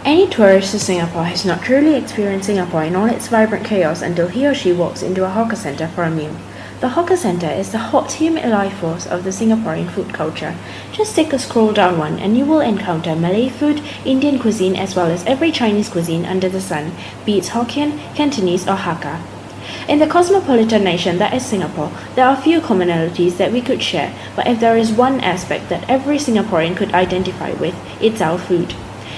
Any tourist to Singapore has not truly experienced Singapore in all its vibrant chaos until he or she walks into a hawker centre for a meal. The hawker centre is the hot, humid life force of the Singaporean food culture. Just take a scroll down one and you will encounter Malay food, Indian cuisine, as well as every Chinese cuisine under the sun, be it Hokkien, Cantonese, or Hakka. In the cosmopolitan nation that is Singapore, there are few commonalities that we could share, but if there is one aspect that every Singaporean could identify with, it's our food.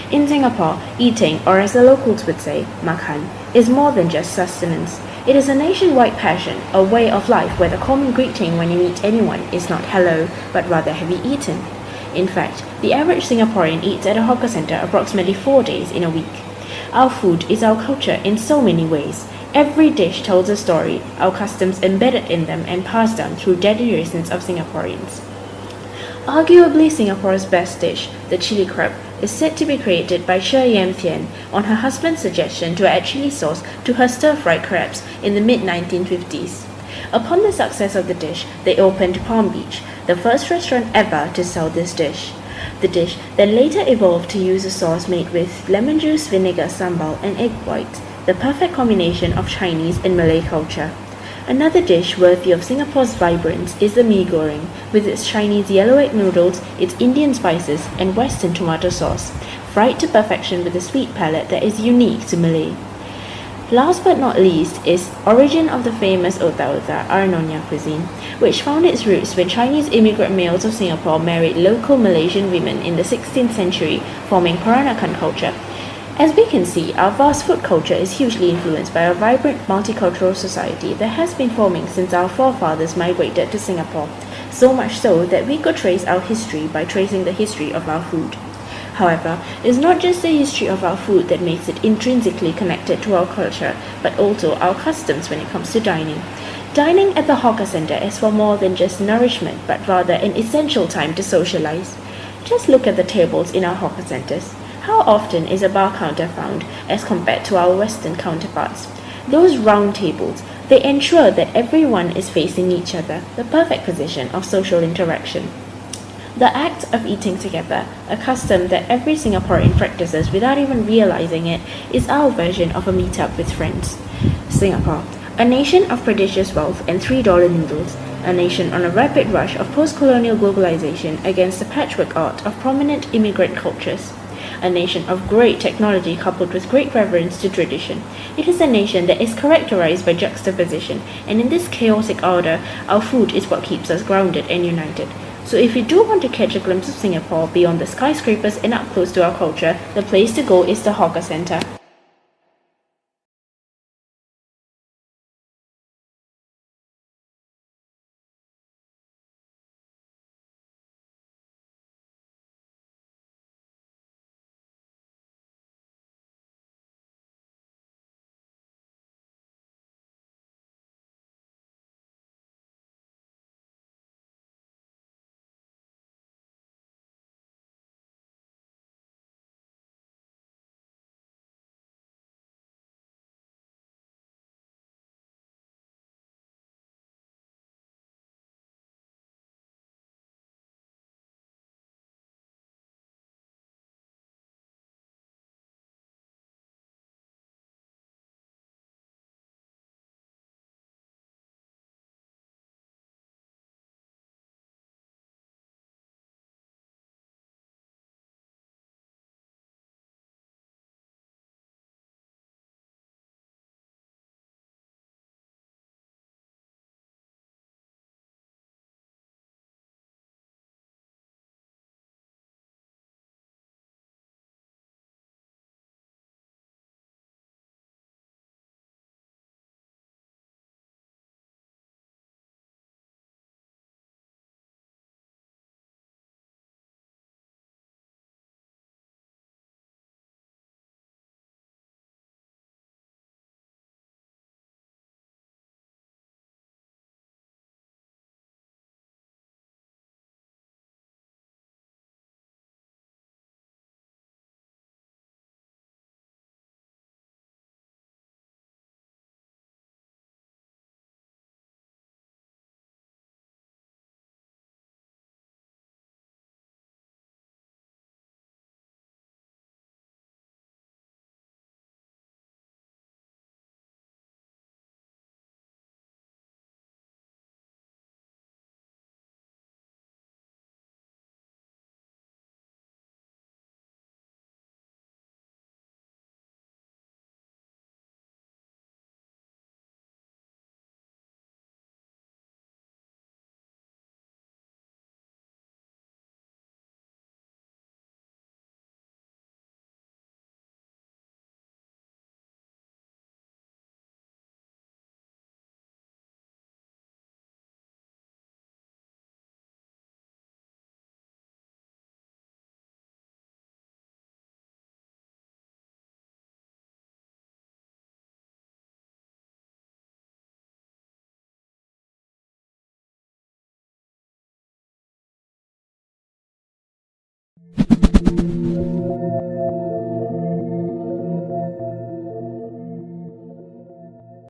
In Singapore, eating, or as the locals would say, makan, is more than just sustenance. It is a nationwide passion, a way of life where the common greeting when you meet anyone is not hello, but rather have you eaten. In fact, the average Singaporean eats at a hawker centre approximately 4 days in a week. Our food is our culture in so many ways. Every dish tells a story, our customs embedded in them and passed down through generations of Singaporeans. Arguably Singapore's best dish, the chili crab, is said to be created by Che Yam Thian on her husband's suggestion to add chili sauce to her stir-fried crabs in the mid-1950s. Upon the success of the dish, they opened Palm Beach, the first restaurant ever to sell this dish. The dish then later evolved to use a sauce made with lemon juice, vinegar, sambal, and egg whites, the perfect combination of Chinese and Malay culture. Another dish worthy of Singapore's vibrance is the mee goreng, with its Chinese yellow egg noodles, its Indian spices, and Western tomato sauce, fried to perfection with a sweet palate that is unique to Malay. Last but not least is origin of the famous Otak-otak Arnonya cuisine, which found its roots when Chinese immigrant males of Singapore married local Malaysian women in the 16th century, forming Peranakan culture. As we can see, our vast food culture is hugely influenced by a vibrant multicultural society that has been forming since our forefathers migrated to Singapore, so much so that we could trace our history by tracing the history of our food. However, it's not just the history of our food that makes it intrinsically connected to our culture, but also our customs when it comes to dining. Dining at the hawker centre is for more than just nourishment, but rather an essential time to socialize. Just look at the tables in our hawker centres. How often is a bar counter found as compared to our Western counterparts? Those round tables, they ensure that everyone is facing each other, the perfect position of social interaction. The act of eating together, a custom that every Singaporean practices without even realizing it, is our version of a meet-up with friends. Singapore, a nation of prodigious wealth and $3 noodles, a nation on a rapid rush of post-colonial globalization against the patchwork art of prominent immigrant cultures. A nation of great technology coupled with great reverence to tradition. It is a nation that is characterized by juxtaposition, and in this chaotic order, our food is what keeps us grounded and united. So if you do want to catch a glimpse of Singapore beyond the skyscrapers and up close to our culture, the place to go is the hawker centre.